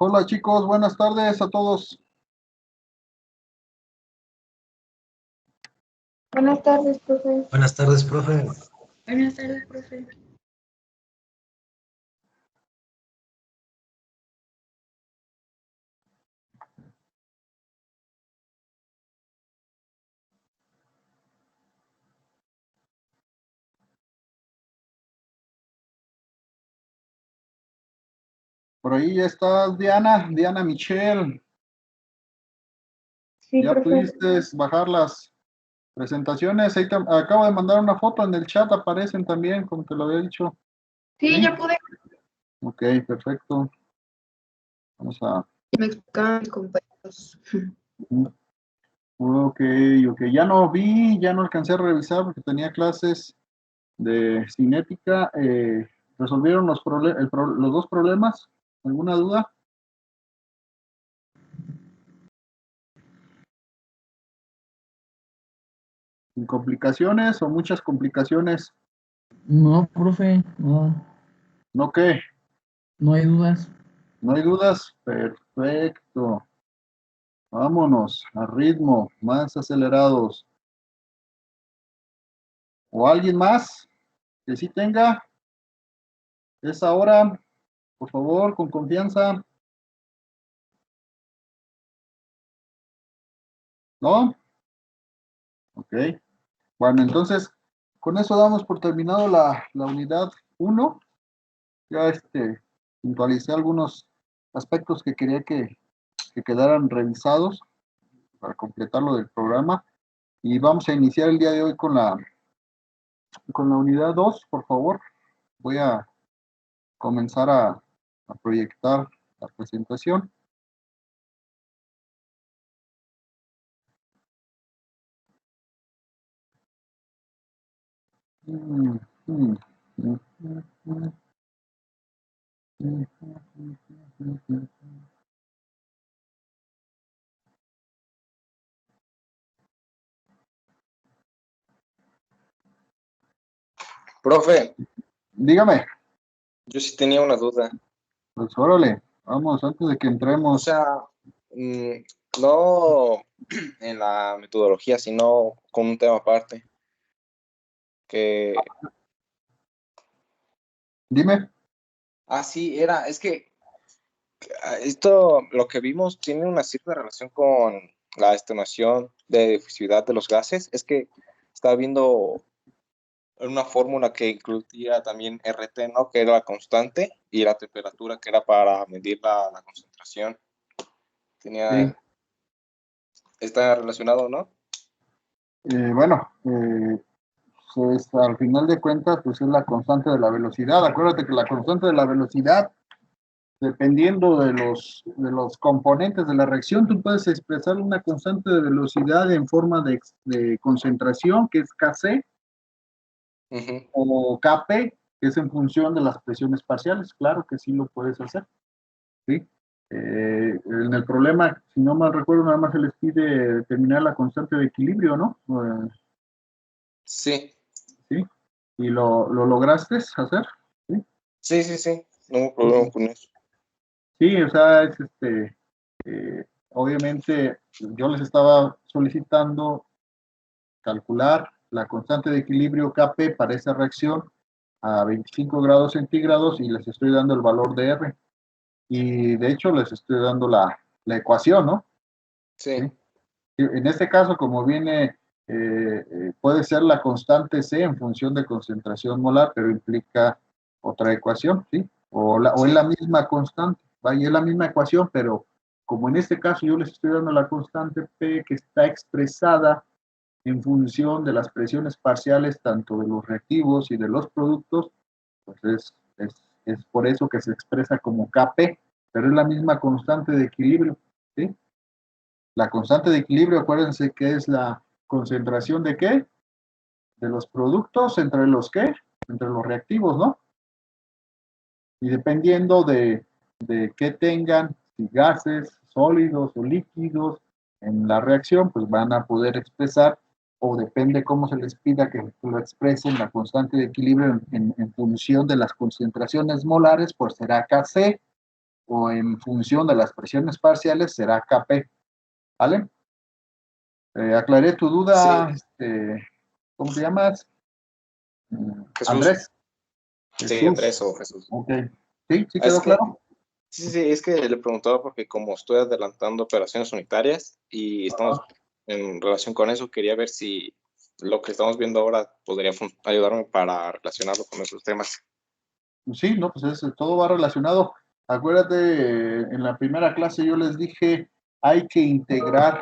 Hola chicos, buenas tardes a todos. Buenas tardes, profe. Buenas tardes, profe. Buenas tardes, profe. Por ahí ya estás, Diana Michelle. Sí, Ya profe. pudiste bajar las presentaciones. Ahí acabo de mandar una foto en el chat, aparecen también, como te lo había dicho. Sí, ¿Sí? ya pude. Ok, perfecto. Vamos a... Me explicaban mis compañeros. Ok, ya no vi, ya no alcancé a revisar porque tenía clases de cinética. ¿Resolvieron los dos problemas? ¿Alguna duda? ¿Sin complicaciones o muchas complicaciones? No, profe, no, ¿No qué? no hay dudas. ¿No hay dudas? Perfecto. Vámonos, a ritmo, más acelerados. ¿O alguien más que sí tenga esa hora? Por favor, con confianza. ¿No? Ok. Bueno, entonces, con eso damos por terminado la unidad 1. Ya puntualicé algunos aspectos que quería que quedaran revisados para completar lo del programa. Y vamos a iniciar el día de hoy con la unidad 2, por favor. Voy a comenzar a proyectar la presentación. Profe, Dígame, yo sí tenía una duda. pues órale, vamos, antes de que O entremos. sea, no en la metodología, sino con un tema aparte. Que, Dime. sí, es que esto, lo que vimos, tiene una cierta relación con la estimación de difusividad de los gases. Es que estaba viendo una fórmula que incluía también RT, ¿no? Que era la constante, y la temperatura, que era para medir la concentración. Sí. Está relacionado, ¿no? Bueno, pues, al final de cuentas, pues es la constante de la velocidad. Acuérdate que la constante de la velocidad, dependiendo de los componentes de la reacción, tú puedes expresar una constante de velocidad en forma de concentración, que es Kc, o Kp, que es en función de las presiones parciales. Claro que sí lo puedes hacer. ¿Sí? En el problema, si no mal recuerdo, nada más se les pide determinar la constante de equilibrio, ¿no? Sí. ¿Sí? ¿Y lo lograste hacer? ¿Sí? Sí. No hubo problema con eso. Sí, o sea, obviamente yo les estaba solicitando calcular la constante de equilibrio Kp para esa reacción a 25 grados centígrados y les estoy dando el valor de R. Y de hecho les estoy dando la ecuación, ¿no? Sí. ¿Sí? En este caso, como viene, puede ser la constante C en función de concentración molar, pero implica otra ecuación, ¿sí? O es la misma constante, vaya, es la misma ecuación, pero como en este caso yo les estoy dando la constante P que está expresada en función de las presiones parciales tanto de los reactivos y de los productos, pues es por eso que se expresa como Kp, pero es la misma constante de equilibrio, ¿sí? La constante de equilibrio, acuérdense que es la concentración de qué? De los productos entre los qué? Entre los reactivos, ¿no? Y dependiendo de qué tengan, si gases, sólidos o líquidos en la reacción, pues van a poder expresar, o depende cómo se les pida que lo expresen, la constante de equilibrio en función de las concentraciones molares, pues será Kc o en función de las presiones parciales será Kp, ¿vale? Aclaré tu duda, Sí, ¿cómo te llamas? Jesús. Andrés. Sí, Jesús. Andrés o Jesús. Ok. ¿Sí? ¿Sí Es quedó que, claro? sí, es que le preguntaba porque como estoy adelantando operaciones unitarias y estamos en relación con eso, quería ver si lo que estamos viendo ahora podría ayudarme para relacionarlo con esos temas. Sí, no, pues todo va relacionado. Acuérdate, en la primera clase yo les dije, hay que integrar.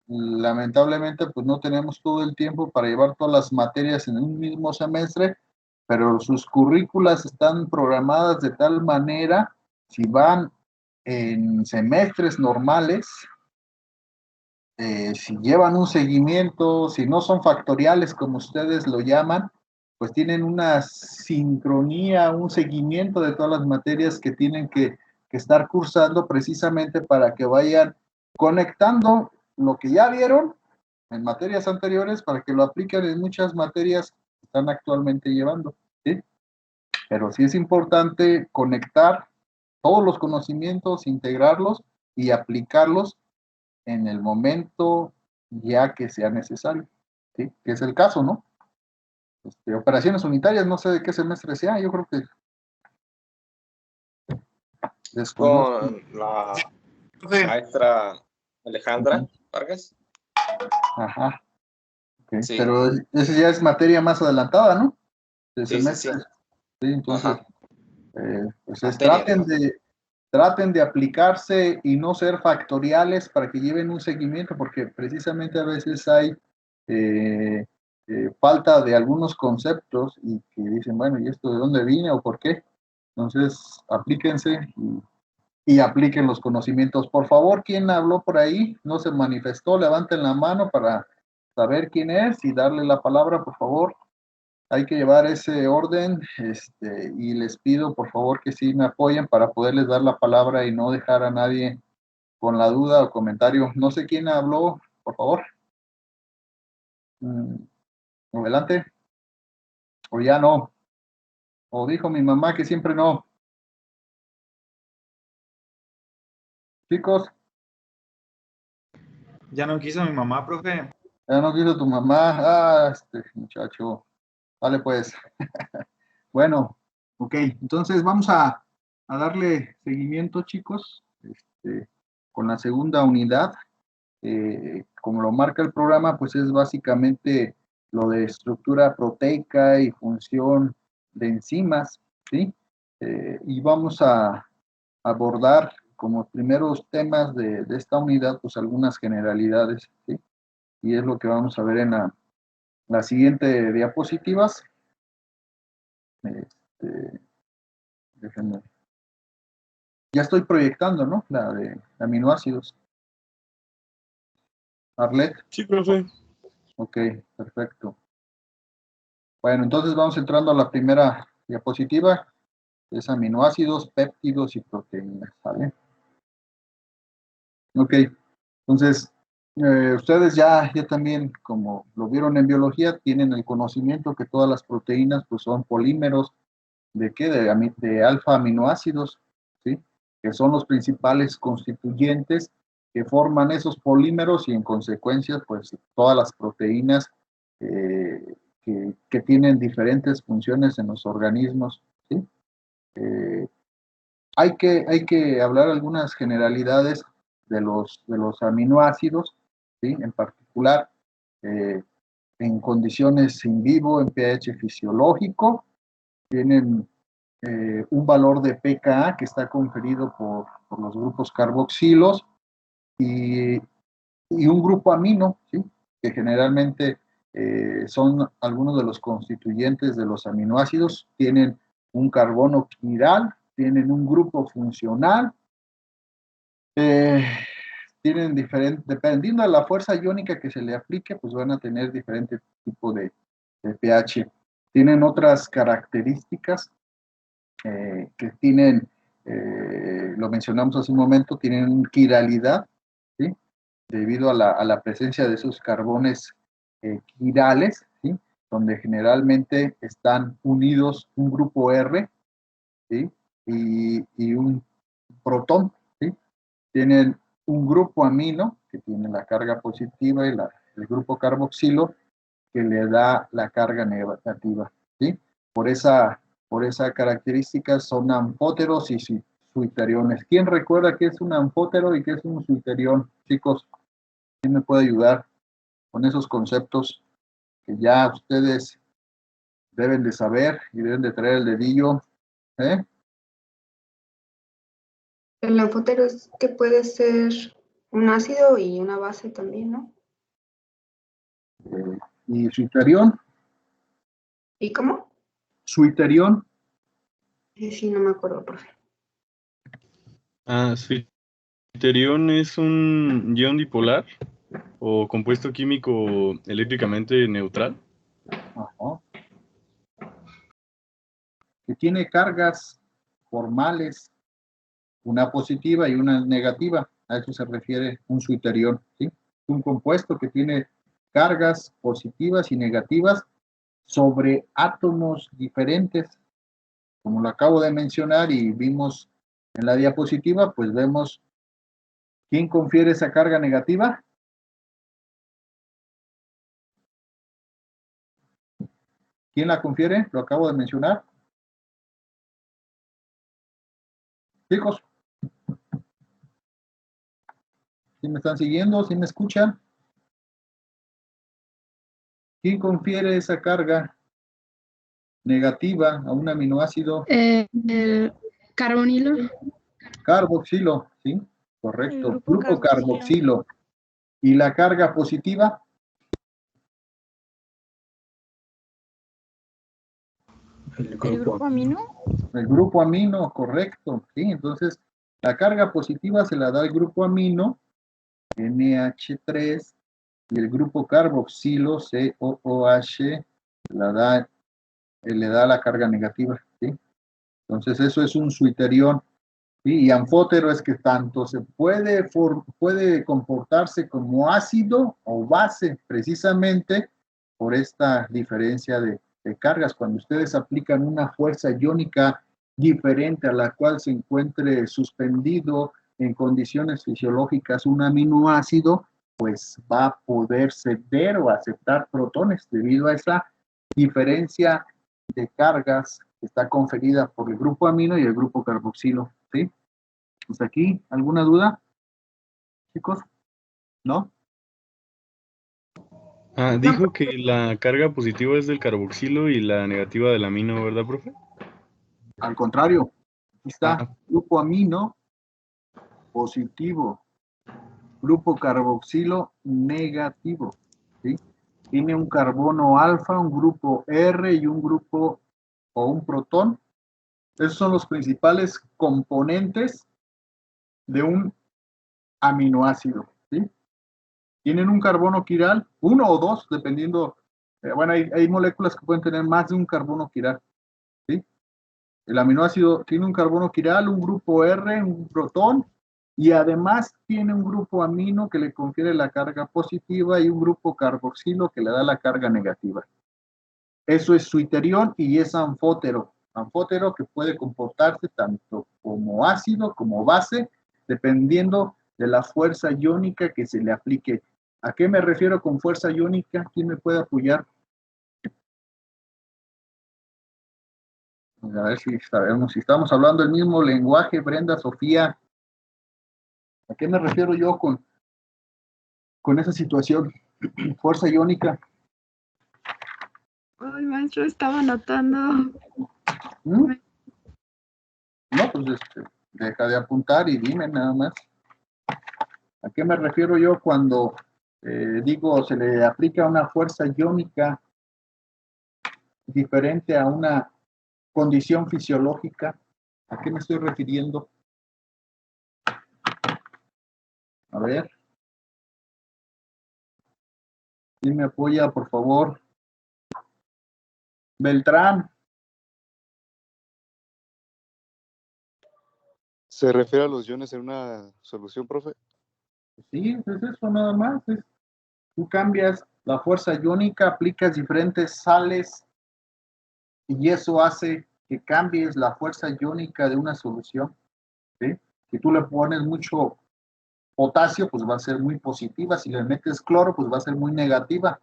Lamentablemente, pues no tenemos todo el tiempo para llevar todas las materias en un mismo semestre, pero sus currículas están programadas de tal manera, si van en semestres normales, si llevan un seguimiento, si no son factoriales como ustedes lo llaman, pues tienen una sincronía, un seguimiento de todas las materias que tienen que estar cursando precisamente para que vayan conectando lo que ya vieron en materias anteriores para que lo apliquen en muchas materias que están actualmente llevando, ¿sí? Pero sí es importante conectar todos los conocimientos, integrarlos y aplicarlos en el momento ya que sea necesario, ¿sí? Que es el caso, ¿no? Operaciones unitarias, no sé de qué semestre sea, yo creo que Es desconozco. con la maestra Alejandra Vargas. Ajá, ok. Sí, Pero ese ya es materia más adelantada, ¿no? De sí, sí, sí. semestres, ¿sí? Entonces, Ajá. pues Materia, digamos. traten de aplicarse y no ser factoriales para que lleven un seguimiento, porque precisamente a veces hay eh, falta de algunos conceptos y que dicen, bueno, ¿y esto de dónde vine o por qué? Entonces, aplíquense y apliquen los conocimientos. Por favor, ¿quién habló por ahí? ¿No se manifestó? Levanten la mano para saber quién es y darle la palabra, por favor. Hay que llevar ese orden, y les pido por favor que sí me apoyen para poderles dar la palabra y no dejar a nadie con la duda o comentario. No sé quién habló, por favor. Mm, Adelante. O ya no. O dijo mi mamá que siempre no. Chicos, Ya no quiso mi mamá, profe. ya no quiso tu mamá. Ah, este muchacho. Vale, pues. Bueno, ok. Entonces vamos a darle seguimiento, chicos, con la segunda unidad. Como lo marca el programa, pues es básicamente lo de estructura proteica y función de enzimas, ¿sí? Y vamos a abordar como primeros temas de esta unidad, pues algunas generalidades, ¿sí? Y es lo que vamos a ver en la siguiente diapositivas. Este, déjenme. Ya estoy proyectando, ¿no? La de aminoácidos. Arlet, Sí, profe. ok, perfecto. Bueno, entonces vamos entrando a la primera diapositiva, que es aminoácidos, péptidos y proteínas, ¿vale? Ok, entonces ustedes ya también, como lo vieron en biología, tienen el conocimiento que todas las proteínas pues son polímeros de qué, de alfa aminoácidos, ¿sí? Que son los principales constituyentes que forman esos polímeros y en consecuencia pues todas las proteínas que tienen diferentes funciones en los organismos, ¿sí? Eh, hay que hablar algunas generalidades de los aminoácidos, ¿sí? En particular, eh, en condiciones in vivo, en pH fisiológico, tienen un valor de pKa que está conferido por los grupos carboxilos y, y un grupo amino, ¿sí? Que generalmente son algunos de los constituyentes de los aminoácidos, tienen un carbono quiral, tienen un grupo funcional, eh, tienen diferente, dependiendo de la fuerza iónica que se le aplique, pues van a tener diferente tipo de pH. Tienen otras características que tienen, lo mencionamos hace un momento, tienen quiralidad, ¿sí? Debido a la presencia de esos carbones quirales, ¿sí? Donde generalmente están unidos un grupo R, ¿sí? Y un protón, ¿sí? Tienen un grupo amino que tiene la carga positiva y el grupo carboxilo que le da la carga negativa, ¿sí? Por esa característica son anfóteros y suiteriones. ¿Quién recuerda qué es un anfótero y qué es un suiterión? Chicos, ¿quién me puede ayudar con esos conceptos que ya ustedes deben de saber y deben de traer el dedillo? El anfótero es que puede ser un ácido y una base también, ¿no? ¿Y suiterión? ¿Y cómo? Suiterión. Sí, no me acuerdo, profe. Suiterión es un ion dipolar o compuesto químico eléctricamente neutral. Ajá. Que tiene cargas formales, una positiva y una negativa. A eso se refiere un suiterión, ¿sí? Un compuesto que tiene cargas positivas y negativas sobre átomos diferentes. Como lo acabo de mencionar y vimos en la diapositiva, pues vemos quién confiere esa carga negativa. ¿Quién la confiere? Lo acabo de mencionar. Chicos, ¿sí me están siguiendo? ¿Sí me escuchan? ¿Quién confiere esa carga negativa a un aminoácido? El carbonilo. Carboxilo, ¿sí? Correcto. El Grupo carboxilo. ¿Y la carga positiva? El grupo amino. El grupo amino, correcto, ¿sí? Entonces, la carga positiva se la da el grupo amino, NH3, y el grupo carboxilo, COOH, le da la carga negativa, ¿sí? Entonces, eso es un suiterión, ¿sí? Y anfótero es que tanto se puede comportarse como ácido o base, precisamente por esta diferencia de cargas. Cuando ustedes aplican una fuerza iónica diferente a la cual se encuentre suspendido en condiciones fisiológicas un aminoácido, pues va a poder ceder o aceptar protones debido a esa diferencia de cargas que está conferida por el grupo amino y el grupo carboxilo, ¿sí? ¿Hasta aquí alguna duda, chicos? ¿No? Dijo que la carga positiva es del carboxilo y la negativa del amino, ¿verdad, profe? Al contrario, aquí está, grupo amino positivo, grupo carboxilo negativo, ¿sí? Tiene un carbono alfa, un grupo R y un grupo o un protón. Esos son los principales componentes de un aminoácido, ¿sí? Tienen un carbono quiral, uno o dos, dependiendo. Bueno, hay moléculas que pueden tener más de un carbono quiral, ¿sí? El aminoácido tiene un carbono quiral, un grupo R, un protón, y además tiene un grupo amino que le confiere la carga positiva y un grupo carboxilo que le da la carga negativa. Eso es suiterión y es anfótero. Anfótero que puede comportarse tanto como ácido como base, dependiendo de la fuerza iónica que se le aplique. ¿A qué me refiero con fuerza iónica? ¿Quién me puede apoyar? A ver si sabemos, si estamos hablando el mismo lenguaje, Brenda, Sofía. ¿A qué me refiero yo con esa situación? Fuerza iónica. Ay, maestro, estaba anotando. ¿Mm? No, pues deja de apuntar y dime nada más. ¿A qué me refiero yo cuando digo se le aplica una fuerza iónica diferente a una condición fisiológica? ¿A qué me estoy refiriendo? A ver. ¿Quién me apoya, por favor? Beltrán. ¿Se refiere a los iones en una solución, profe? Sí, es eso nada más. Tú cambias la fuerza iónica, aplicas diferentes sales y eso hace que cambies la fuerza iónica de una solución, ¿sí? Si tú le pones mucho potasio, pues va a ser muy positiva. Si le metes cloro, pues va a ser muy negativa.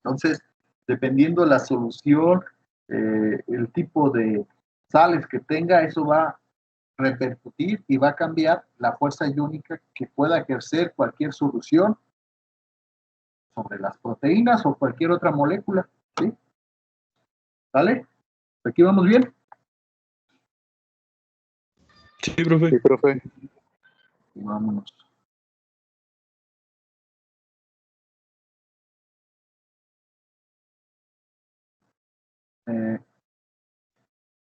Entonces, dependiendo de la solución, el tipo de sales que tenga, eso va a repercutir y va a cambiar la fuerza iónica que pueda ejercer cualquier solución sobre las proteínas o cualquier otra molécula, ¿sí? ¿Vale? ¿Aquí vamos bien? Sí, profe. Sí, profe. Y vámonos.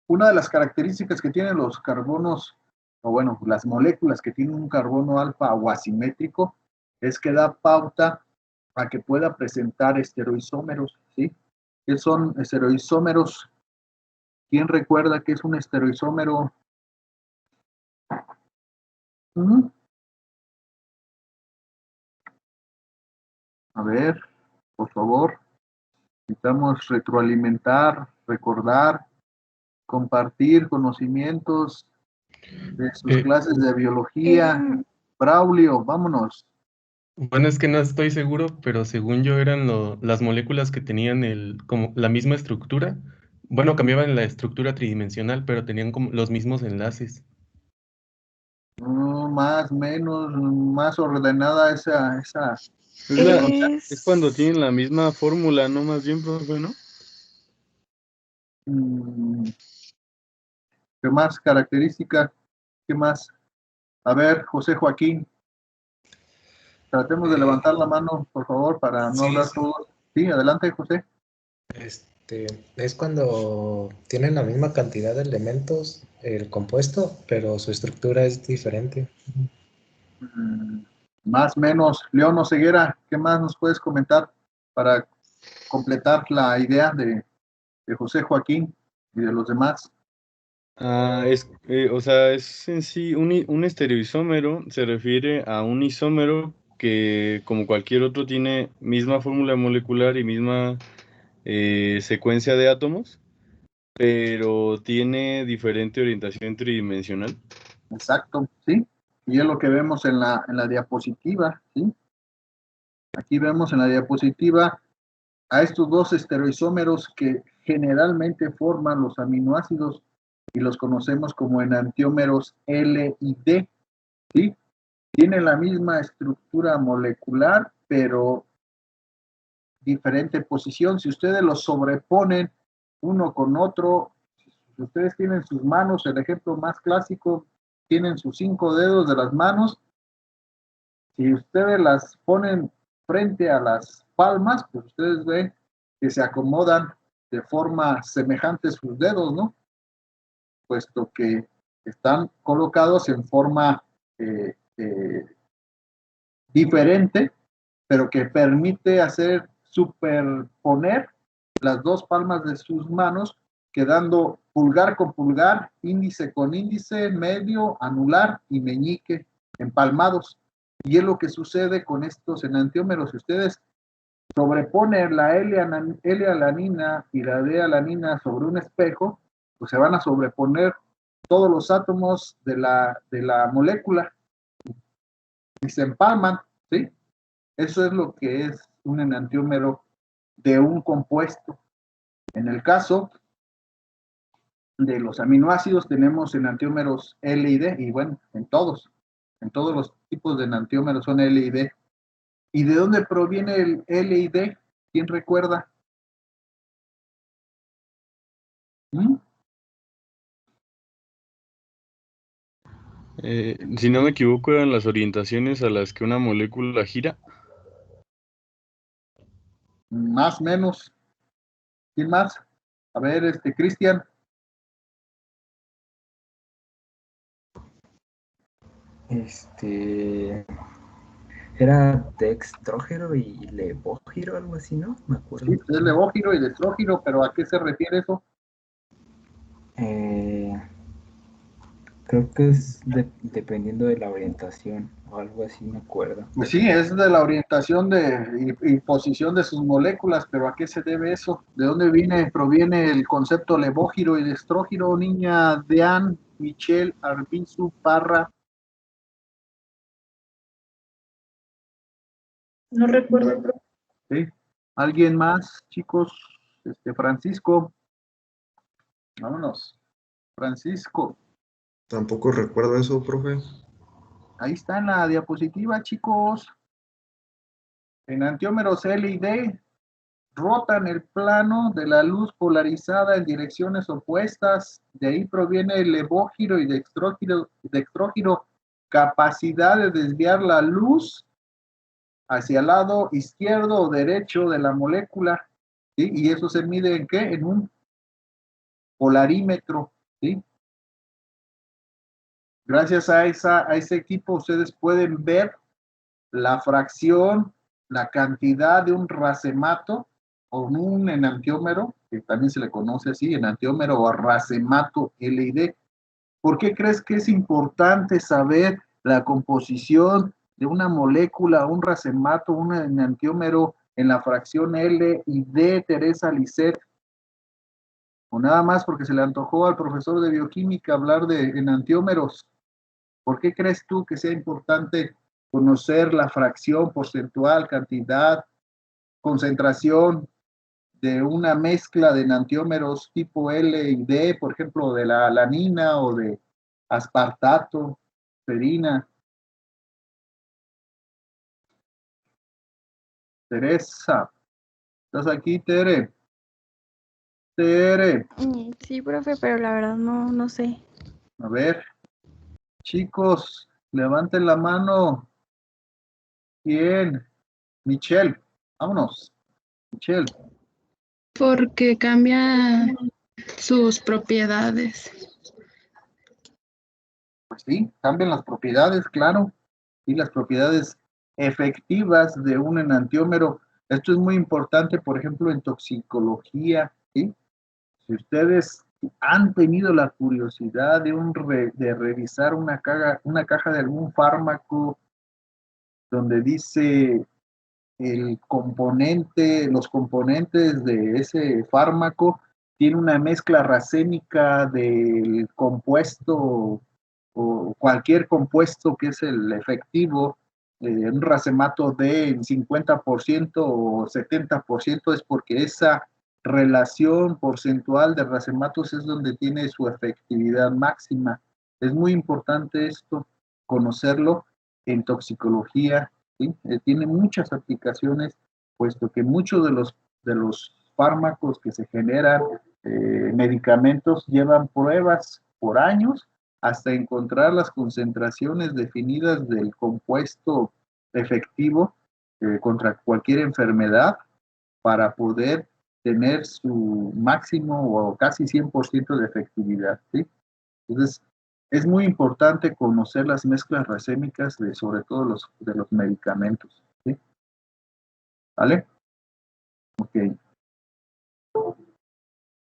Una de las características que tienen los carbonos, o bueno, las moléculas que tienen un carbono alfa o asimétrico, es que da pauta a que pueda presentar estereoisómeros, ¿sí? ¿Qué son estereoisómeros? ¿Quién recuerda qué es un estereoisómero? A ver, por favor, necesitamos retroalimentar, recordar, compartir conocimientos de sus clases de biología. Braulio, vámonos. Bueno, es que no estoy seguro, pero según yo eran las moléculas que tenían como la misma estructura. Bueno, cambiaban la estructura tridimensional, pero tenían como los mismos enlaces. Más, menos, más ordenada esa. Es cuando tienen la misma fórmula, ¿no? Más bien, profe, ¿no? ¿Qué más característica? ¿Qué más? A ver, José Joaquín, tratemos de levantar la mano, por favor, para no hablar todos. Sí, adelante, José. Es cuando tienen la misma cantidad de elementos el compuesto, pero su estructura es diferente. Más, menos. León Oseguera, ¿qué más nos puedes comentar para completar la idea de José Joaquín y de los demás? O sea, es en sí un estereoisómero, se refiere a un isómero que, como cualquier otro, tiene misma fórmula molecular y misma secuencia de átomos, pero tiene diferente orientación tridimensional. Exacto, sí. Y es lo que vemos en la diapositiva, ¿sí? Aquí vemos en la diapositiva a estos dos estereoisómeros que generalmente forman los aminoácidos y los conocemos como enantiómeros L y D, ¿sí? Tienen la misma estructura molecular, pero diferente posición. Si ustedes los sobreponen uno con otro, si ustedes tienen sus manos, el ejemplo más clásico, tienen sus 5 dedos de las manos, si ustedes las ponen frente a las palmas, pues ustedes ven que se acomodan de forma semejante sus dedos, ¿no? Puesto que están colocados en forma diferente, pero que permite hacer superponer las dos palmas de sus manos, quedando pulgar con pulgar, índice con índice, medio, anular y meñique empalmados. Y es lo que sucede con estos enantiómeros. Si ustedes sobreponen la L-alanina y la D-alanina sobre un espejo, pues se van a sobreponer todos los átomos de la molécula y se empalman, ¿sí? Eso es lo que es un enantiómero de un compuesto. En el caso de los aminoácidos tenemos enantiómeros L y D, y bueno, en todos los tipos de enantiómeros son L y D. ¿Y de dónde proviene el L y D? ¿Quién recuerda? Si no me equivoco, eran las orientaciones a las que una molécula gira. Más o menos. ¿Quién más? A ver, Cristian. Era dextrógeno y levógiro, algo así, ¿no? Me acuerdo. Sí, es levógiro y dextrógiro, pero ¿a qué se refiere eso? Creo que es dependiendo de la orientación o algo así, me acuerdo. Pues sí, es de la orientación y posición de sus moléculas, pero ¿a qué se debe eso? ¿De dónde proviene el concepto levógiro y dextrógiro, niña Dean, Michelle, Arbizu, Parra? No recuerdo, profe. ¿Sí? ¿Alguien más, chicos? Francisco. Vámonos. Francisco. Tampoco recuerdo eso, profe. Ahí está en la diapositiva, chicos. Enantiómeros L y D rotan el plano de la luz polarizada en direcciones opuestas. De ahí proviene el levógiro y dextrógiro, capacidad de desviar la luz hacia el lado izquierdo o derecho de la molécula, ¿sí? Y eso se mide ¿en qué? En un polarímetro, ¿sí? Gracias a ese equipo ustedes pueden ver la fracción, la cantidad de un racemato o un enantiómero, que también se le conoce así, enantiómero o racemato LD. ¿Por qué crees que es importante saber la composición de una molécula, un racemato, un enantiómero en la fracción L y D, Teresa Lisset? O nada más porque se le antojó al profesor de bioquímica hablar de enantiómeros. ¿Por qué crees tú que sea importante conocer la fracción porcentual, cantidad, concentración de una mezcla de enantiómeros tipo L y D, por ejemplo, de la alanina o de aspartato, serina? Teresa, ¿estás aquí, Tere? Tere, Sí, profe, pero la verdad no sé. a ver, chicos, levanten la mano. ¿Quién? Michelle, vámonos. Michelle, Porque cambia sus propiedades. pues sí, cambian las propiedades, claro, y las propiedades efectivas de un enantiómero. Esto es muy importante, por ejemplo, en toxicología, ¿sí? Si ustedes han tenido la curiosidad de revisar una caja de algún fármaco donde dice el componente, los componentes de ese fármaco, tiene una mezcla racémica del compuesto o cualquier compuesto que es el efectivo, un racemato de en 50% o 70%, es porque esa relación porcentual de racematos es donde tiene su efectividad máxima. Es muy importante esto, conocerlo en toxicología, ¿sí? Tiene muchas aplicaciones, puesto que muchos de los fármacos que se generan, medicamentos, llevan pruebas por años hasta encontrar las concentraciones definidas del compuesto efectivo contra cualquier enfermedad para poder tener su máximo o casi 100% de efectividad, ¿sí? Entonces, es muy importante conocer las mezclas racémicas de sobre todo de los medicamentos, ¿sí? ¿Vale? Ok.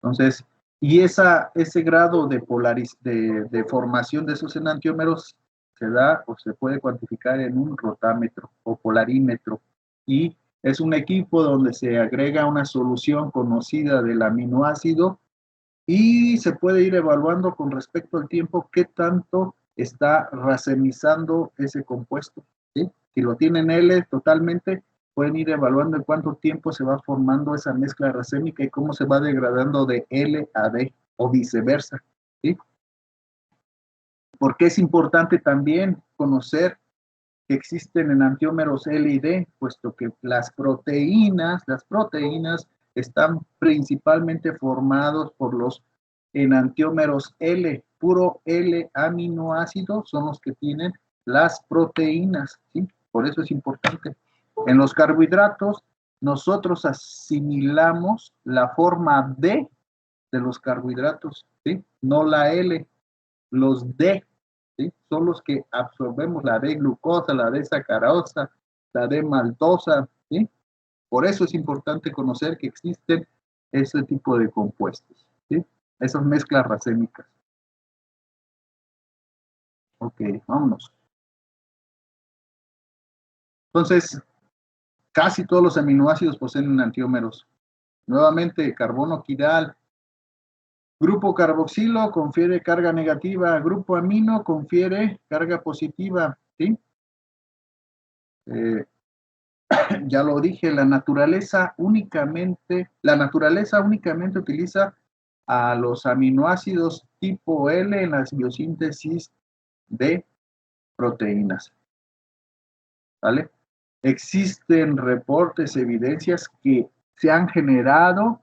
Entonces, y ese grado de formación de esos enantiómeros se da o se puede cuantificar en un rotámetro o polarímetro. Y es un equipo donde se agrega una solución conocida del aminoácido y se puede ir evaluando con respecto al tiempo qué tanto está racemizando ese compuesto, ¿sí? Si lo tienen L totalmente, pueden ir evaluando en cuánto tiempo se va formando esa mezcla racémica y cómo se va degradando de L a D o viceversa, ¿sí? Porque es importante también conocer que existen enantiómeros L y D, puesto que las proteínas están principalmente formados por los enantiómeros L, puro L aminoácido, son los que tienen las proteínas, ¿sí? Por eso es importante. En los carbohidratos, nosotros asimilamos la forma D de los carbohidratos, ¿sí? No la L, los D, ¿sí? Son los que absorbemos, la D-glucosa, la D-sacarosa, la D-maltosa, ¿sí? Por eso es importante conocer que existen ese tipo de compuestos, ¿sí? Esas mezclas racémicas. Ok, vámonos. Entonces, casi todos los aminoácidos poseen enantiómeros. Nuevamente, carbono quiral. Grupo carboxilo confiere carga negativa. Grupo amino confiere carga positiva, ¿sí? Ya lo dije, la naturaleza únicamente utiliza a los aminoácidos tipo L en la biosíntesis de proteínas. ¿Vale? Existen reportes, evidencias que se han generado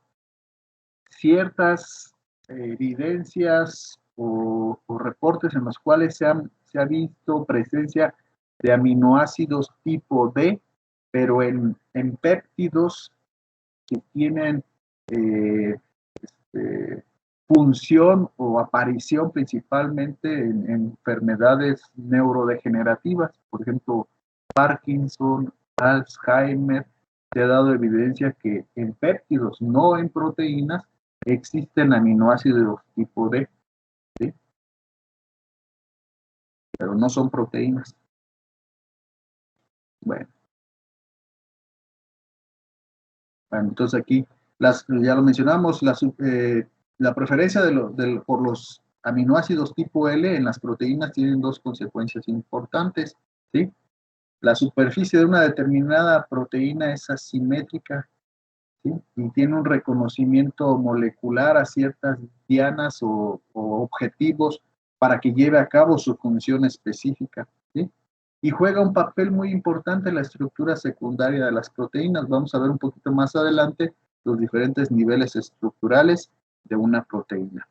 ciertas evidencias o reportes en los cuales se ha visto presencia de aminoácidos tipo D, pero en péptidos que tienen función o aparición principalmente en enfermedades neurodegenerativas, por ejemplo, Parkinson, Alzheimer. Se ha dado evidencia que en péptidos, no en proteínas, existen aminoácidos tipo D, ¿sí? Pero no son proteínas. Bueno, entonces aquí, ya lo mencionamos, la preferencia por los aminoácidos tipo L en las proteínas tienen dos consecuencias importantes, ¿sí? La superficie de una determinada proteína es asimétrica, ¿sí? Y tiene un reconocimiento molecular a ciertas dianas o objetivos para que lleve a cabo su función específica, ¿sí? Y juega un papel muy importante en la estructura secundaria de las proteínas. Vamos a ver un poquito más adelante los diferentes niveles estructurales de una proteína.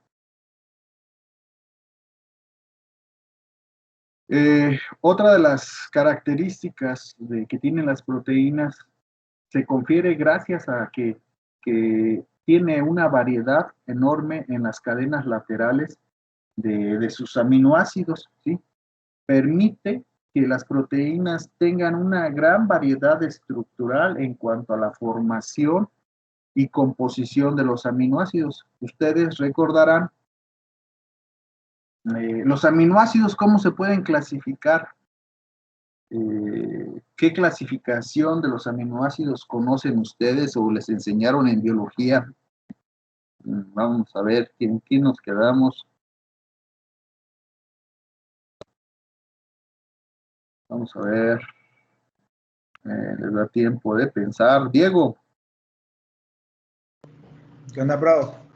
Otra de las características que tienen las proteínas se confiere gracias a que tiene una variedad enorme en las cadenas laterales de sus aminoácidos, ¿sí? Permite que las proteínas tengan una gran variedad estructural en cuanto a la formación y composición de los aminoácidos. Ustedes recordarán los aminoácidos, ¿cómo se pueden clasificar? ¿Qué clasificación de los aminoácidos conocen ustedes o les enseñaron en biología? Vamos a ver, ¿en qué nos quedamos? Vamos a ver. Les da tiempo de pensar. Diego. ¿Qué onda, bro?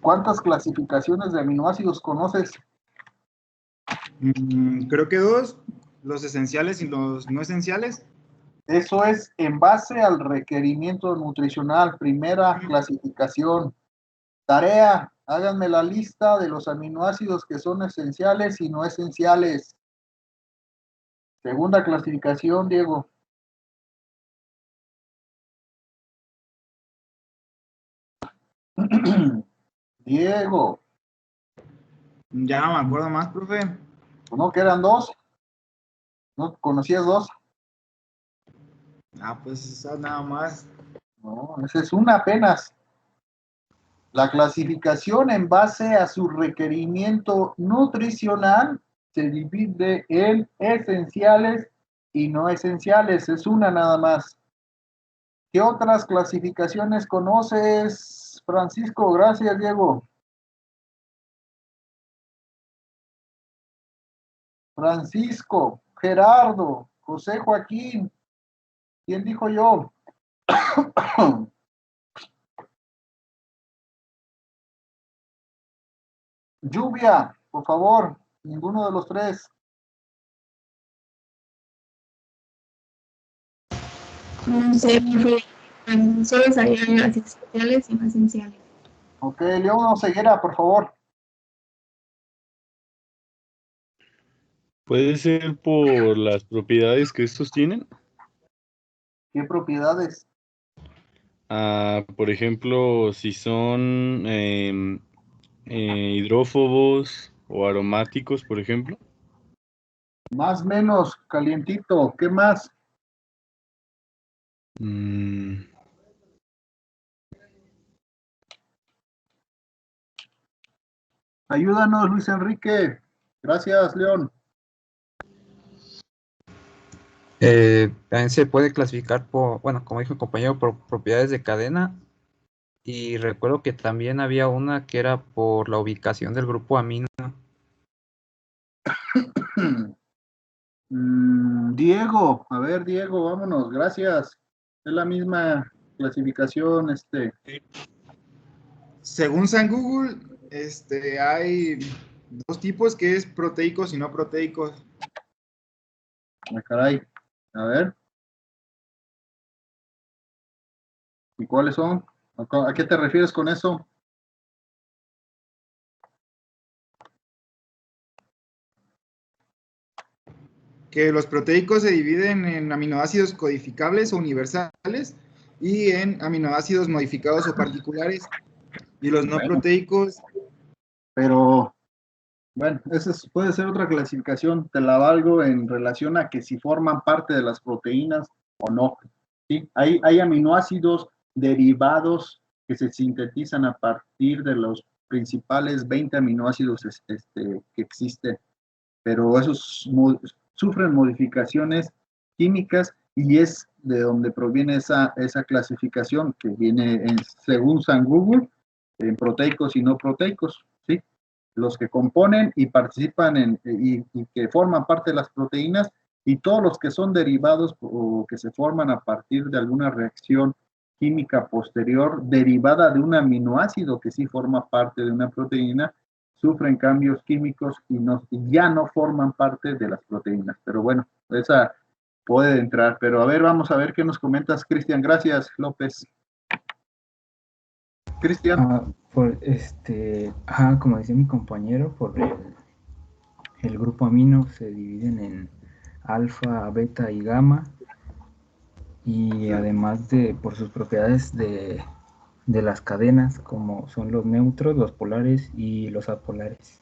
¿Cuántas clasificaciones de aminoácidos conoces? Creo que dos, los esenciales y los no esenciales. Eso es en base al requerimiento nutricional, primera clasificación. Tarea, háganme la lista de los aminoácidos que son esenciales y no esenciales. Segunda clasificación, Diego. Diego. Ya no me acuerdo más, profe. ¿No que eran dos? ¿No conocías dos? Ah, pues esa nada más. No, esa es una apenas. La clasificación en base a su requerimiento nutricional se divide en esenciales y no esenciales. Es una nada más. ¿Qué otras clasificaciones conoces, Francisco? Gracias, Diego. Francisco, Gerardo, José Joaquín. ¿Quién dijo yo? Lluvia, por favor. Ninguno de los tres. No sé, solo salían las esenciales y no esenciales. Ok, León Ceguera, por favor. ¿Puede ser por las propiedades que estos tienen? ¿Qué propiedades? Por ejemplo, si son hidrófobos o aromáticos, por ejemplo. Más menos, calientito. ¿Qué más? Ayúdanos, Luis Enrique. Gracias, León. También se puede clasificar por, bueno, como dijo el compañero, por propiedades de cadena. Y recuerdo que también había una que era por la ubicación del grupo amino. Diego, a ver, Diego, vámonos, gracias. Es la misma clasificación, Según San Google, hay dos tipos, que es proteicos y no proteicos. Caray, a ver. ¿Y cuáles son? ¿A qué te refieres con eso? Que los proteicos se dividen en aminoácidos codificables o universales y en aminoácidos modificados o particulares. Y los no proteicos. Pero, bueno, puede ser otra clasificación, te la valgo en relación a que si forman parte de las proteínas o no. ¿Sí? Hay aminoácidos derivados que se sintetizan a partir de los principales 20 aminoácidos que existen, pero esos sufren modificaciones químicas y es de donde proviene esa clasificación que viene según San Google, en proteicos y no proteicos, ¿sí? Los que componen y participan y que forman parte de las proteínas y todos los que son derivados o que se forman a partir de alguna reacción química posterior derivada de un aminoácido que sí forma parte de una proteína, sufren cambios químicos y ya no forman parte de las proteínas. Pero bueno, esa puede entrar. Pero a ver, vamos a ver qué nos comentas, Cristian. Gracias, López. Cristian. Como decía mi compañero, por el grupo amino se dividen en alfa, beta y gamma, y además por sus propiedades de las cadenas, como son los neutros, los polares y los apolares.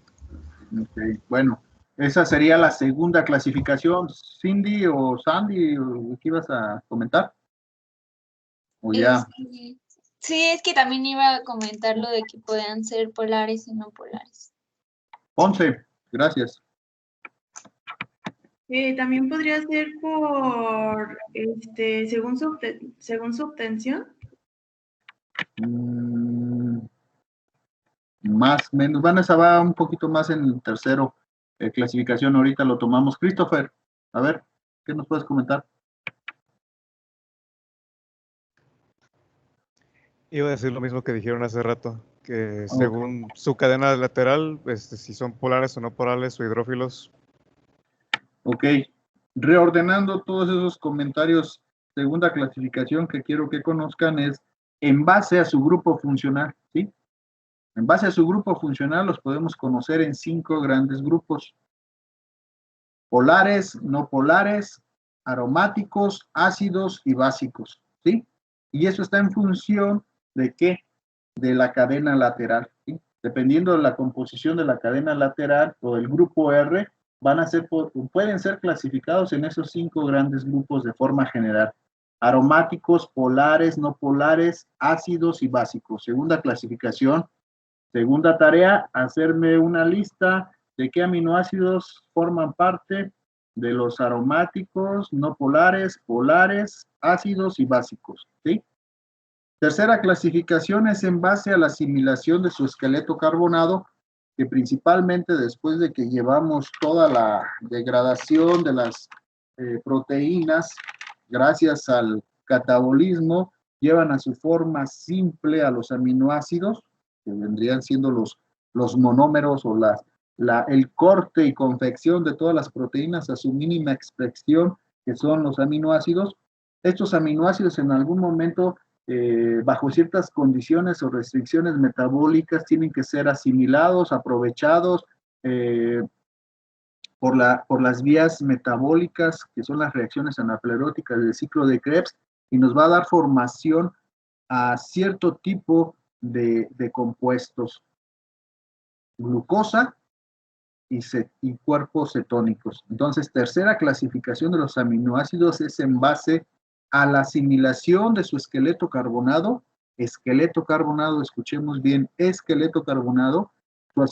Okay. Bueno, esa sería la segunda clasificación. Cindy o Sandy, ¿qué ibas a comentar? ¿O ya? Sí, es que también iba a comentar lo de que puedan ser polares y no polares. Ponce, gracias. También podría ser por, según su obtención. Más, menos. Bueno, esa va un poquito más en el tercero clasificación. Ahorita lo tomamos. Christopher, a ver, ¿qué nos puedes comentar? Iba a decir lo mismo que dijeron hace rato, que según su cadena lateral, si son polares o no polares o hidrófilos. Ok, reordenando todos esos comentarios, segunda clasificación que quiero que conozcan es en base a su grupo funcional, ¿sí? En base a su grupo funcional los podemos conocer en 5 grandes grupos: polares, no polares, aromáticos, ácidos y básicos, ¿sí? Y eso está en función ¿de qué? De la cadena lateral, ¿sí? Dependiendo de la composición de la cadena lateral o del grupo R, pueden ser clasificados en esos 5 grandes grupos de forma general: aromáticos, polares, no polares, ácidos y básicos. Segunda clasificación, segunda tarea, hacerme una lista de qué aminoácidos forman parte de los aromáticos, no polares, polares, ácidos y básicos, ¿sí? Tercera clasificación es en base a la asimilación de su esqueleto carbonado, que principalmente después de que llevamos toda la degradación de las proteínas, gracias al catabolismo, llevan a su forma simple a los aminoácidos, que vendrían siendo los monómeros o el corte y confección de todas las proteínas a su mínima expresión, que son los aminoácidos. Estos aminoácidos en algún momento, bajo ciertas condiciones o restricciones metabólicas, tienen que ser asimilados, aprovechados por las vías metabólicas, que son las reacciones anapleróticas del ciclo de Krebs, y nos va a dar formación a cierto tipo de compuestos: glucosa y cuerpos cetónicos. Entonces, tercera clasificación de los aminoácidos es en base a la asimilación de su esqueleto carbonado, escuchemos bien, esqueleto carbonado, su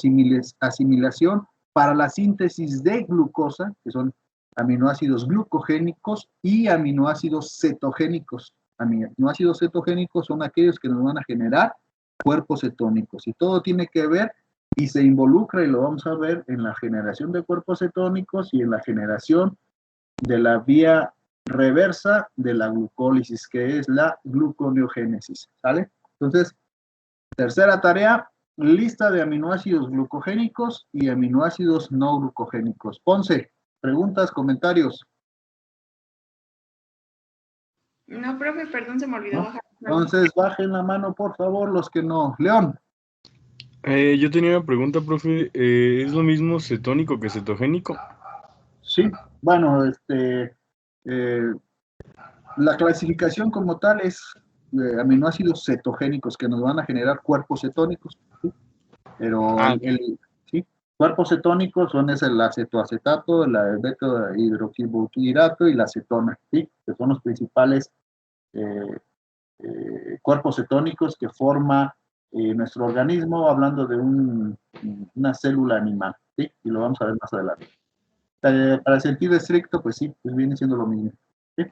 asimilación para la síntesis de glucosa, que son aminoácidos glucogénicos, y aminoácidos cetogénicos. Aminoácidos cetogénicos son aquellos que nos van a generar cuerpos cetónicos, y todo tiene que ver y se involucra, y lo vamos a ver, en la generación de cuerpos cetónicos y en la generación de la vía reversa de la glucólisis, que es la gluconeogénesis, ¿sale? Entonces, tercera tarea, lista de aminoácidos glucogénicos y aminoácidos no glucogénicos. Ponce, preguntas, comentarios. No, profe, perdón, se me olvidó ¿No? bajar. Entonces, bajen la mano, por favor, los que no. León. Yo tenía una pregunta, profe. ¿Es lo mismo cetónico que cetogénico? Sí, bueno, la clasificación como tal es aminoácidos cetogénicos que nos van a generar cuerpos cetónicos, ¿sí? Pero ¿sí? Cuerpos cetónicos son el acetoacetato, el beta hidroxibutirato y la acetona, ¿sí? Que son los principales cuerpos cetónicos que forma nuestro organismo, hablando de una célula animal, ¿sí? Y lo vamos a ver más adelante. Para el sentido estricto, pues sí, pues viene siendo lo mismo. ¿Sí?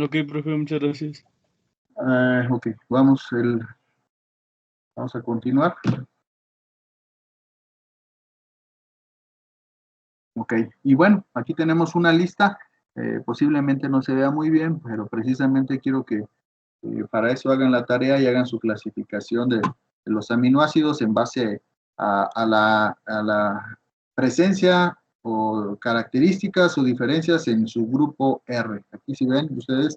Ok, profe, muchas gracias. Ok, vamos a continuar. Ok, y bueno, aquí tenemos una lista, posiblemente no se vea muy bien, pero precisamente quiero que para eso hagan la tarea y hagan su clasificación de los aminoácidos en base a la presencia o características o diferencias en su grupo R. Aquí si ven ustedes,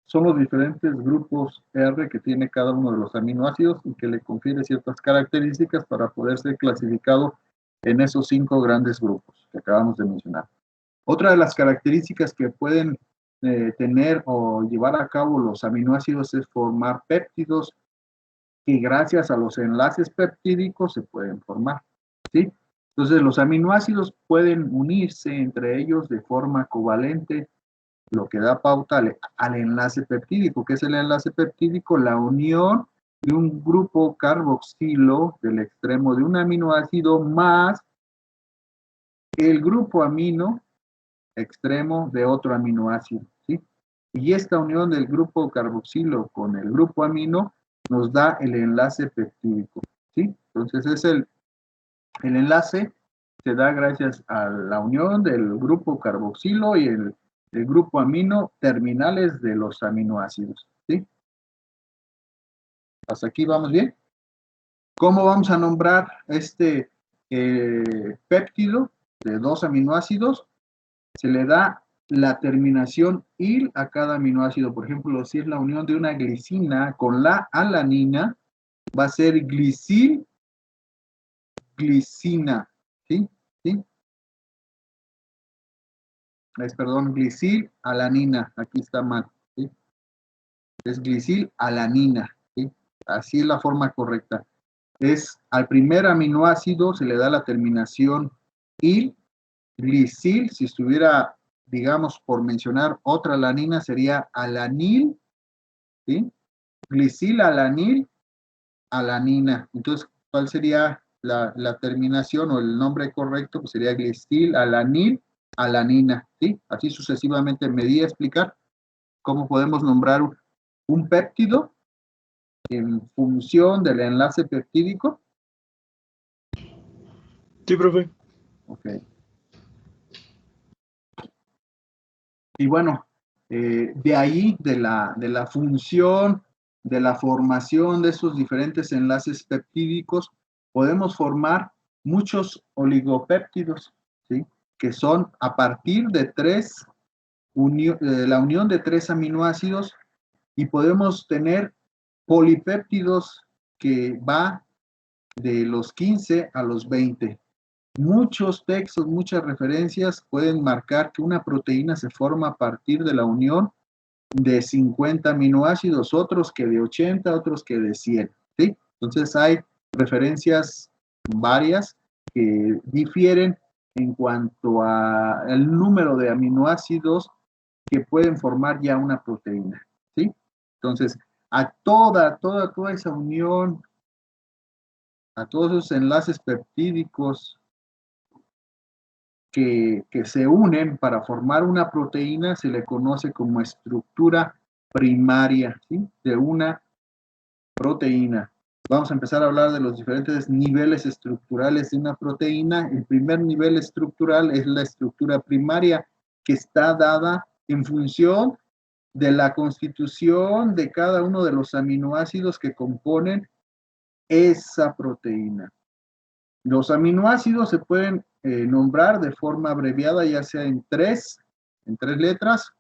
son los diferentes grupos R que tiene cada uno de los aminoácidos y que le confiere ciertas características para poder ser clasificado en esos 5 grandes grupos que acabamos de mencionar. Otra de las características que pueden tener o llevar a cabo los aminoácidos es formar péptidos que gracias a los enlaces peptídicos se pueden formar, ¿sí? Entonces los aminoácidos pueden unirse entre ellos de forma covalente, lo que da pauta al enlace peptídico. ¿Qué es el enlace peptídico? La unión de un grupo carboxilo del extremo de un aminoácido más el grupo amino extremo de otro aminoácido, ¿sí? Y esta unión del grupo carboxilo con el grupo amino nos da el enlace peptídico, ¿sí? Entonces es el enlace se da gracias a la unión del grupo carboxilo y el grupo amino terminales de los aminoácidos, ¿sí? ¿Hasta aquí vamos bien? ¿Cómo vamos a nombrar este péptido de 2 aminoácidos? Se le da la terminación il a cada aminoácido. Por ejemplo, si es la unión de una glicina con la alanina, va a ser glicil, glicina, ¿sí? ¿Sí? Perdón, glicil, alanina, aquí está mal, ¿sí? Es glicil, alanina, ¿sí? Así es la forma correcta. Es al primer aminoácido se le da la terminación il, glicil, si estuviera, digamos, por mencionar otra alanina, sería alanil, ¿sí? Glicil, alanil, alanina. Entonces, ¿cuál sería la terminación o el nombre correcto? Pues sería glicil, alanil, alanina, ¿sí? Así sucesivamente. Me di a explicar cómo podemos nombrar un péptido en función del enlace peptídico. Sí, profe. Ok. Y bueno, de ahí, de la función, de la formación de esos diferentes enlaces peptídicos, podemos formar muchos oligopéptidos, ¿sí? Que son a partir de la unión de 3 aminoácidos, y podemos tener polipéptidos que va de los 15 a los 20. Muchos textos, muchas referencias pueden marcar que una proteína se forma a partir de la unión de 50 aminoácidos, otros que de 80, otros que de 100, ¿sí? Entonces hay referencias varias que difieren en cuanto al número de aminoácidos que pueden formar ya una proteína, ¿sí? Entonces, a toda esa unión, a todos esos enlaces peptídicos que se unen para formar una proteína, se le conoce como estructura primaria, ¿sí? De una proteína. Vamos a empezar a hablar de los diferentes niveles estructurales de una proteína. El primer nivel estructural es la estructura primaria, que está dada en función de la constitución de cada uno de los aminoácidos que componen esa proteína. Los aminoácidos se pueden nombrar de forma abreviada, ya sea en tres letras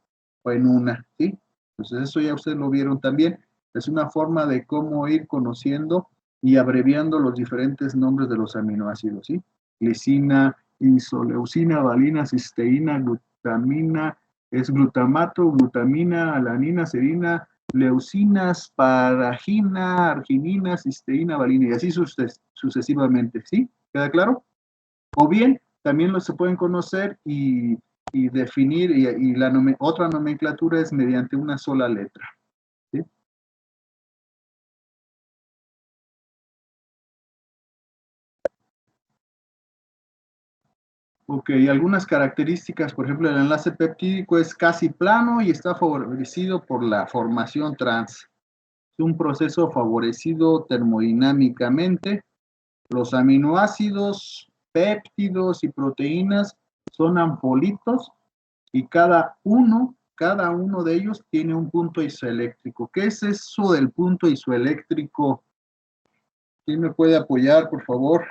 o en una, ¿sí? Entonces eso ya ustedes lo vieron también. Es una forma de cómo ir conociendo y abreviando los diferentes nombres de los aminoácidos, ¿sí? Glicina, isoleucina, valina, cisteína, glutamina, es glutamato, glutamina, alanina, serina, leucinas, paragina, arginina, cisteína, valina, y así sucesivamente, ¿sí? ¿Queda claro? O bien, también se pueden conocer y definir, y la otra nomenclatura es mediante una sola letra, ¿sí? Ok, algunas características, por ejemplo, el enlace peptídico es casi plano y está favorecido por la formación trans. Es un proceso favorecido termodinámicamente. Los aminoácidos, péptidos y proteínas son ampolitos y cada uno de ellos tiene un punto isoeléctrico. ¿Qué es eso del punto isoeléctrico? ¿Quién me puede apoyar, por favor?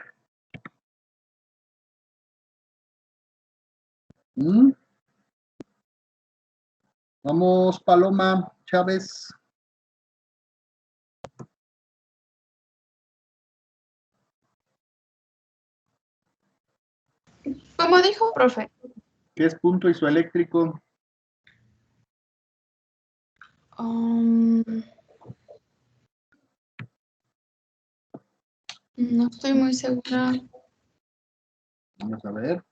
Vamos, Paloma Chávez. ¿Cómo dijo, profe? ¿Qué es punto isoeléctrico? No estoy muy segura. Vamos a ver.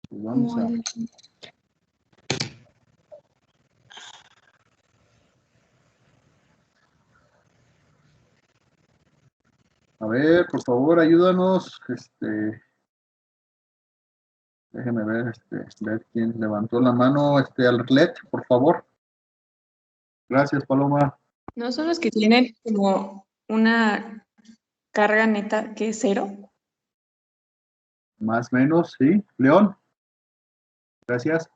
Pues vamos a... A ver, por favor, ayúdanos. Déjeme ver, ver quién levantó la mano. Arlet, por favor. Gracias, Paloma. ¿No son los que tienen como una carga neta que es 0? Más o menos, sí. León. Gracias.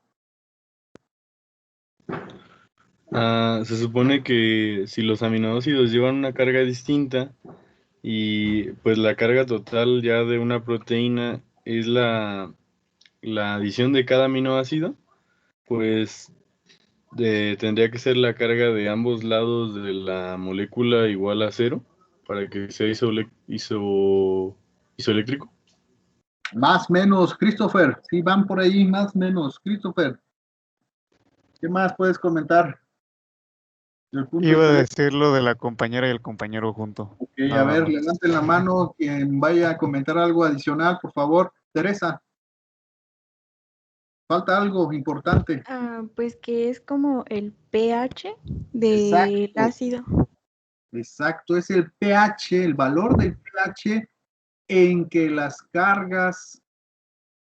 Se supone que si los aminoácidos llevan una carga distinta y pues la carga total ya de una proteína es la adición de cada aminoácido, pues tendría que ser la carga de ambos lados de la molécula igual a 0 para que sea isoeléctrico. Más menos, Christopher. Sí, van por ahí, más menos, Christopher. ¿Qué más puedes comentar? Iba a decir lo de la compañera y el compañero junto. Ok, a ver, levanten la mano quien vaya a comentar algo adicional, por favor. Teresa. Falta algo importante. Pues que es como el pH del ácido. Exacto, es el pH, el valor del pH en que las cargas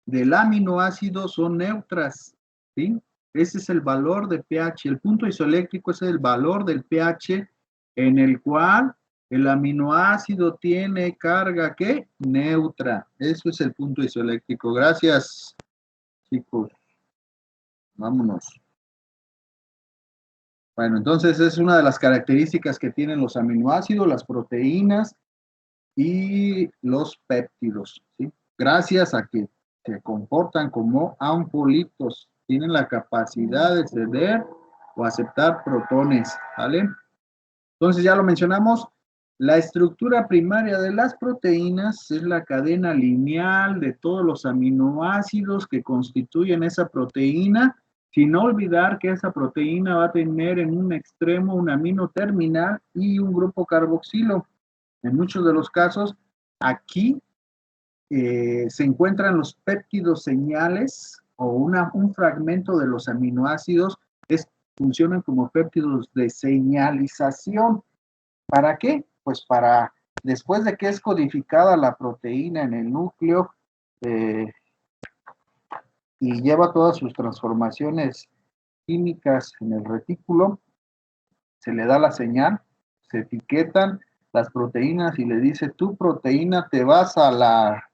del aminoácido son neutras, ¿sí? Ese es el valor de pH. El punto isoeléctrico es el valor del pH en el cual el aminoácido tiene carga, ¿qué? Neutra. Eso es el punto isoeléctrico. Gracias, chicos. Vámonos. Bueno, entonces es una de las características que tienen los aminoácidos, las proteínas y los péptidos, ¿sí? Gracias a que se comportan como ampolitos, tienen la capacidad de ceder o aceptar protones, ¿vale? Entonces ya lo mencionamos, la estructura primaria de las proteínas es la cadena lineal de todos los aminoácidos que constituyen esa proteína, sin olvidar que esa proteína va a tener en un extremo un amino terminal y un grupo carboxilo. En muchos de los casos, aquí se encuentran los péptidos señales o un fragmento de los aminoácidos funcionan como péptidos de señalización. ¿Para qué? Pues para, después de que es codificada la proteína en el núcleo y lleva todas sus transformaciones químicas en el retículo, se le da la señal, se etiquetan las proteínas y le dice, tu proteína te vas a la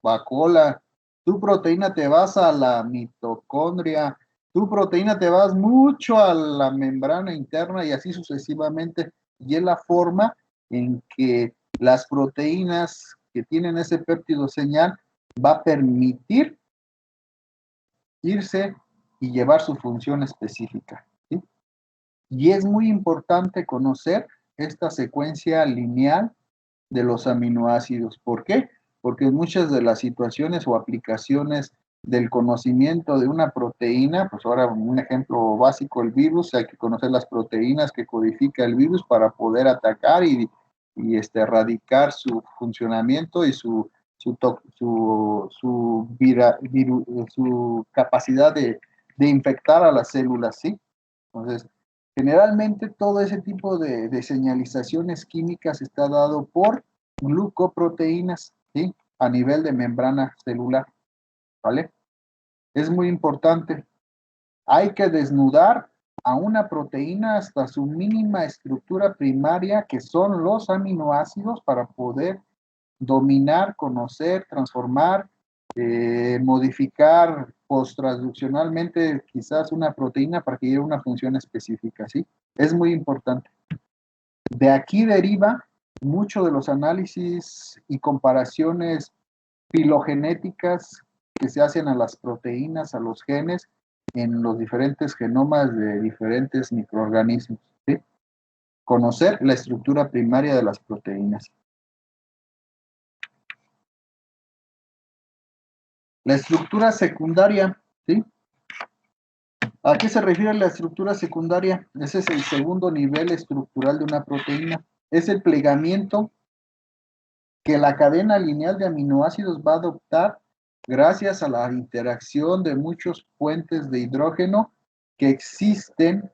vacuola, tu proteína te vas a la mitocondria, tu proteína te vas mucho a la membrana interna y así sucesivamente. Y es la forma en que las proteínas que tienen ese péptido señal va a permitir irse y llevar su función específica, ¿sí? Y es muy importante conocer esta secuencia lineal de los aminoácidos. ¿Por qué? Porque en muchas de las situaciones o aplicaciones del conocimiento de una proteína, pues ahora un ejemplo básico, el virus, hay que conocer las proteínas que codifica el virus para poder atacar y erradicar su funcionamiento y su capacidad de infectar a las células, ¿sí? Entonces, generalmente todo ese tipo de señalizaciones químicas está dado por glucoproteínas, ¿sí? A nivel de membrana celular, ¿vale? Es muy importante. Hay que desnudar a una proteína hasta su mínima estructura primaria, que son los aminoácidos, para poder dominar, conocer, transformar, modificar posttransduccionalmente quizás una proteína para que lleve una función específica, ¿sí? Es muy importante. De aquí deriva mucho de los análisis y comparaciones filogenéticas que se hacen a las proteínas, a los genes, en los diferentes genomas de diferentes microorganismos, ¿sí? Conocer la estructura primaria de las proteínas. La estructura secundaria, ¿sí? ¿A qué se refiere la estructura secundaria? Ese es el segundo nivel estructural de una proteína. Es el plegamiento que la cadena lineal de aminoácidos va a adoptar gracias a la interacción de muchos puentes de hidrógeno que existen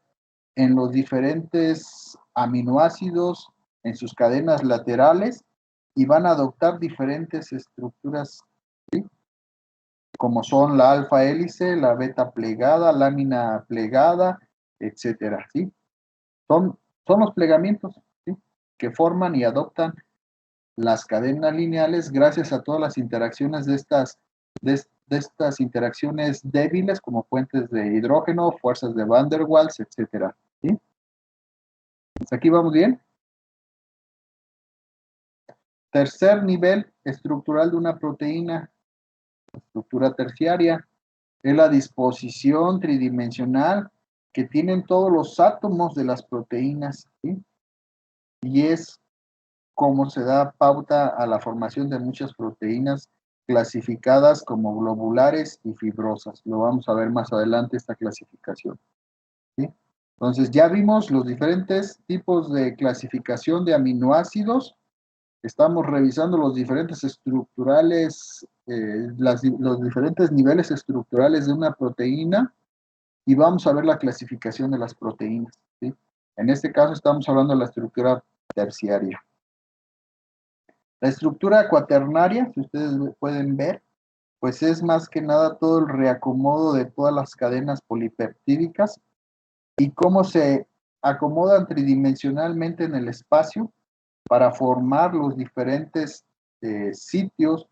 en los diferentes aminoácidos, en sus cadenas laterales, y van a adoptar diferentes estructuras, ¿sí? Como son la alfa hélice, la beta plegada, lámina plegada, etcétera, ¿sí? Son los plegamientos, ¿sí? Que forman y adoptan las cadenas lineales gracias a todas las interacciones de estas interacciones débiles, como puentes de hidrógeno, fuerzas de Van der Waals, etcétera, ¿sí? ¿Hasta aquí vamos bien? Tercer nivel estructural de una proteína, estructura terciaria, es la disposición tridimensional que tienen todos los átomos de las proteínas, ¿sí? Y es como se da pauta a la formación de muchas proteínas clasificadas como globulares y fibrosas. Lo vamos a ver más adelante, esta clasificación, ¿sí? Entonces ya vimos los diferentes tipos de clasificación de aminoácidos. Estamos revisando los diferentes estructurales, los diferentes niveles estructurales de una proteína, y vamos a ver la clasificación de las proteínas, ¿sí? En este caso estamos hablando de la estructura terciaria. La estructura cuaternaria, si ustedes pueden ver, pues es más que nada todo el reacomodo de todas las cadenas polipeptídicas y cómo se acomodan tridimensionalmente en el espacio para formar los diferentes sitios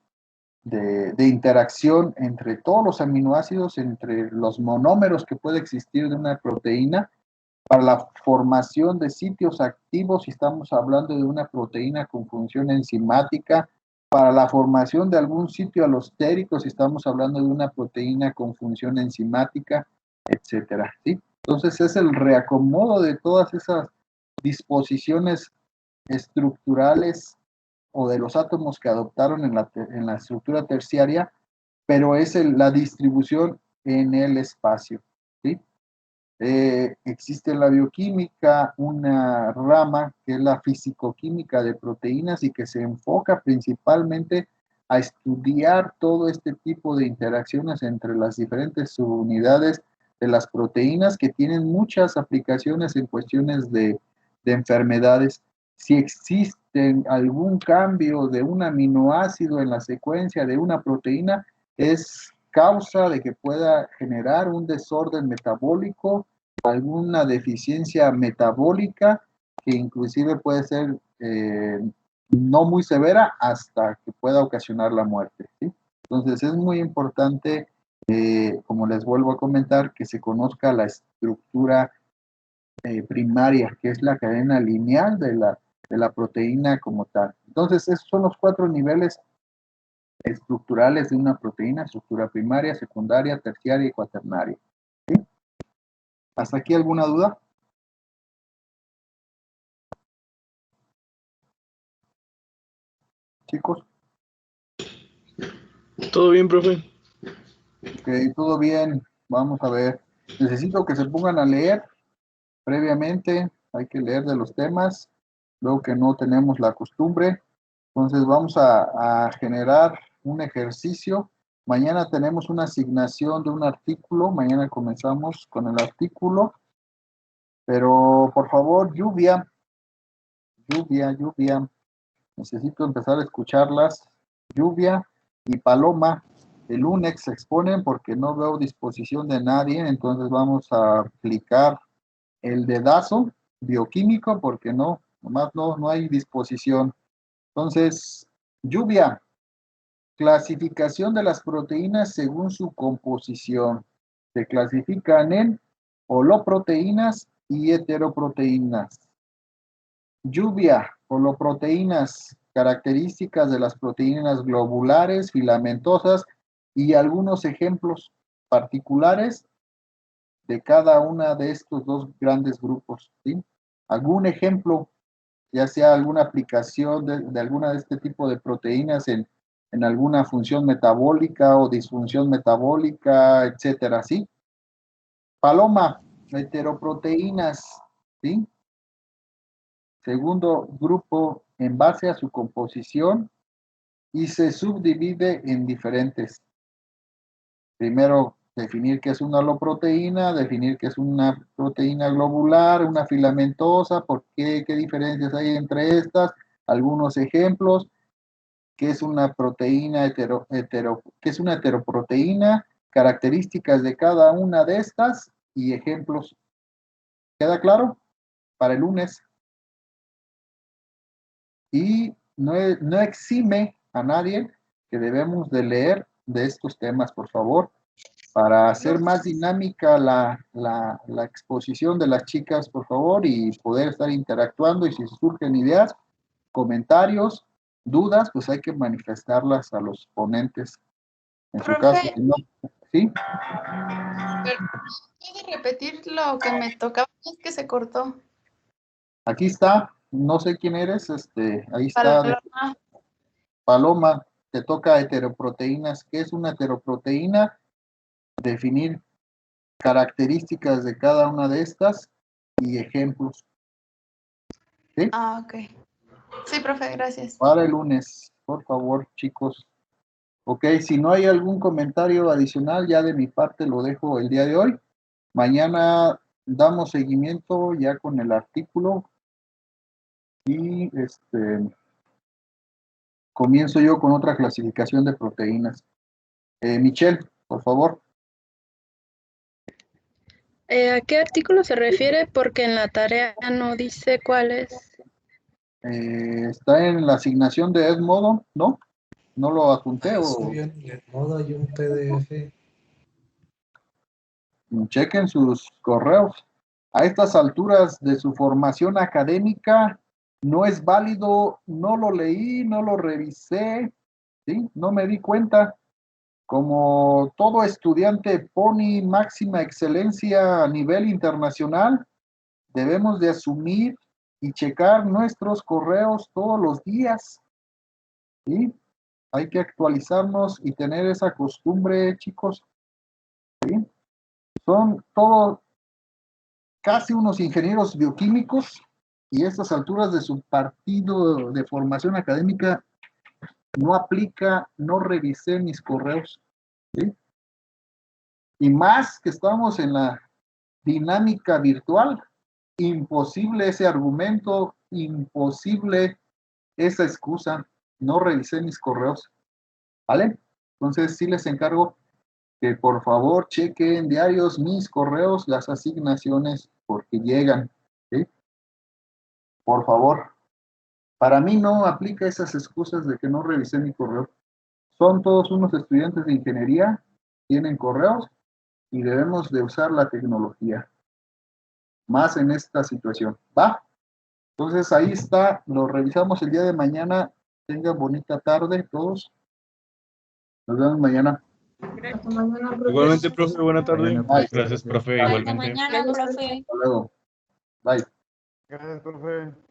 de interacción entre todos los aminoácidos, entre los monómeros que puede existir de una proteína, para la formación de sitios activos, si estamos hablando de una proteína con función enzimática, para la formación de algún sitio alostérico, si estamos hablando de una proteína con función enzimática, etcétera, ¿sí? Entonces es el reacomodo de todas esas disposiciones estructurales o de los átomos que adoptaron en la estructura terciaria, pero es la distribución en el espacio, ¿sí? Existe en la bioquímica una rama que es la fisicoquímica de proteínas y que se enfoca principalmente a estudiar todo este tipo de interacciones entre las diferentes subunidades de las proteínas, que tienen muchas aplicaciones en cuestiones de enfermedades. Si existe algún cambio de un aminoácido en la secuencia de una proteína, es causa de que pueda generar un desorden metabólico, alguna deficiencia metabólica, que inclusive puede ser no muy severa hasta que pueda ocasionar la muerte, ¿sí? Entonces es muy importante, como les vuelvo a comentar, que se conozca la estructura primaria, que es la cadena lineal de la proteína como tal. Entonces, esos son los 4 niveles estructurales de una proteína: estructura primaria, secundaria, terciaria y cuaternaria. ¿Sí? ¿Hasta aquí alguna duda? Chicos. Todo bien, profe. Ok, todo bien. Vamos a ver. Necesito que se pongan a leer previamente. Hay que leer de los temas. Luego que no tenemos la costumbre. Entonces vamos a generar un ejercicio. Mañana tenemos una asignación de un artículo. Mañana comenzamos con el artículo. Pero por favor, lluvia. Necesito empezar a escucharlas. Lluvia y Paloma. El lunes se exponen porque no veo disposición de nadie. Entonces vamos a aplicar el dedazo bioquímico porque nomás no hay disposición. Entonces, lluvia. Clasificación de las proteínas según su composición. Se clasifican en holoproteínas y heteroproteínas. Lluvia, holoproteínas, características de las proteínas globulares, filamentosas y algunos ejemplos particulares de cada una de estos 2 grandes grupos, ¿sí? Algún ejemplo, ya sea alguna aplicación de alguna de este tipo de proteínas en alguna función metabólica o disfunción metabólica, etcétera, ¿sí? Paloma, heteroproteínas, ¿sí? Segundo grupo, en base a su composición, y se subdivide en diferentes. Primero, definir qué es una holoproteína, definir qué es una proteína globular, una filamentosa, por qué diferencias hay entre estas, algunos ejemplos, qué es una proteína qué es una heteroproteína, características de cada una de estas y ejemplos. ¿Queda claro? Para el lunes. Y no exime a nadie que debemos de leer de estos temas, por favor, para hacer más dinámica la exposición de las chicas, por favor, y poder estar interactuando. Y si surgen ideas, comentarios, dudas, pues hay que manifestarlas a los ponentes. En su caso, si no, ¿sí? ¿Puede repetir lo que me tocaba? Es que se cortó. Aquí está, no sé quién eres, ahí está. Paloma. Paloma, te toca heteroproteínas. ¿Qué es una heteroproteína? Definir características de cada una de estas y ejemplos. ¿Sí? Ah, ok. Sí, profe, gracias. Para el lunes, por favor, chicos. Ok, si no hay algún comentario adicional, ya de mi parte lo dejo el día de hoy. Mañana damos seguimiento ya con el artículo y comienzo yo con otra clasificación de proteínas. Michelle, por favor. ¿A qué artículo se refiere? Porque en la tarea no dice cuál es. Está en la asignación de Edmodo, ¿no? ¿No lo apunté o...? Soy en Edmodo, hay un PDF. Chequen sus correos. A estas alturas de su formación académica, no es válido, no lo leí, no lo revisé, ¿sí? No me di cuenta. Como todo estudiante pone máxima excelencia a nivel internacional, debemos de asumir y checar nuestros correos todos los días, ¿sí? Hay que actualizarnos y tener esa costumbre, chicos, ¿sí? Son todos casi unos ingenieros bioquímicos y a estas alturas de su partido de formación académica no aplica, no revisé mis correos, ¿sí? Y más que estamos en la dinámica virtual, imposible ese argumento, imposible esa excusa, no revisé mis correos, ¿vale? Entonces sí les encargo que por favor chequen diarios mis correos, las asignaciones, porque llegan, ¿sí? Por favor. Para mí no aplica esas excusas de que no revisé mi correo. Son todos unos estudiantes de ingeniería, tienen correos y debemos de usar la tecnología. Más en esta situación. ¿Va? Entonces ahí está, lo revisamos el día de mañana. Tengan bonita tarde todos. Nos vemos mañana. Hasta mañana, profe. Igualmente, profe, buena tarde. Bye. Gracias, profe, Hasta igualmente. mañana, profe. Hasta luego. Bye. Gracias, profe.